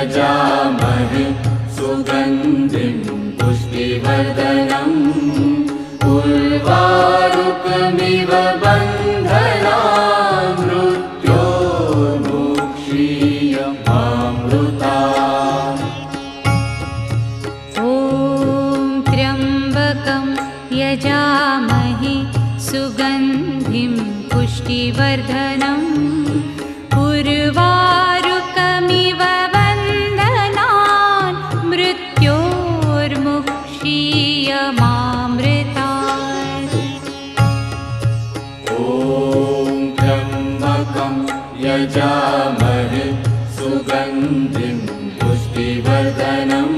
यजामहे सुगन्धिं पुष्टिवर्धनम् उर्वारुकमिव बन्धनान् मृत्योर्मुक्षीयमामृतात्। ॐ त्र्यम्बकं यजामहे सुगन्धिं पुष्टिवर्धनम् उर्वारुकमिव बन्धनान् मृत्योर्मुक्षीयमामृतात्। ॐ त्र्यम्बकं यजामहे सुगन्धिं पुष्टिवर्धनम्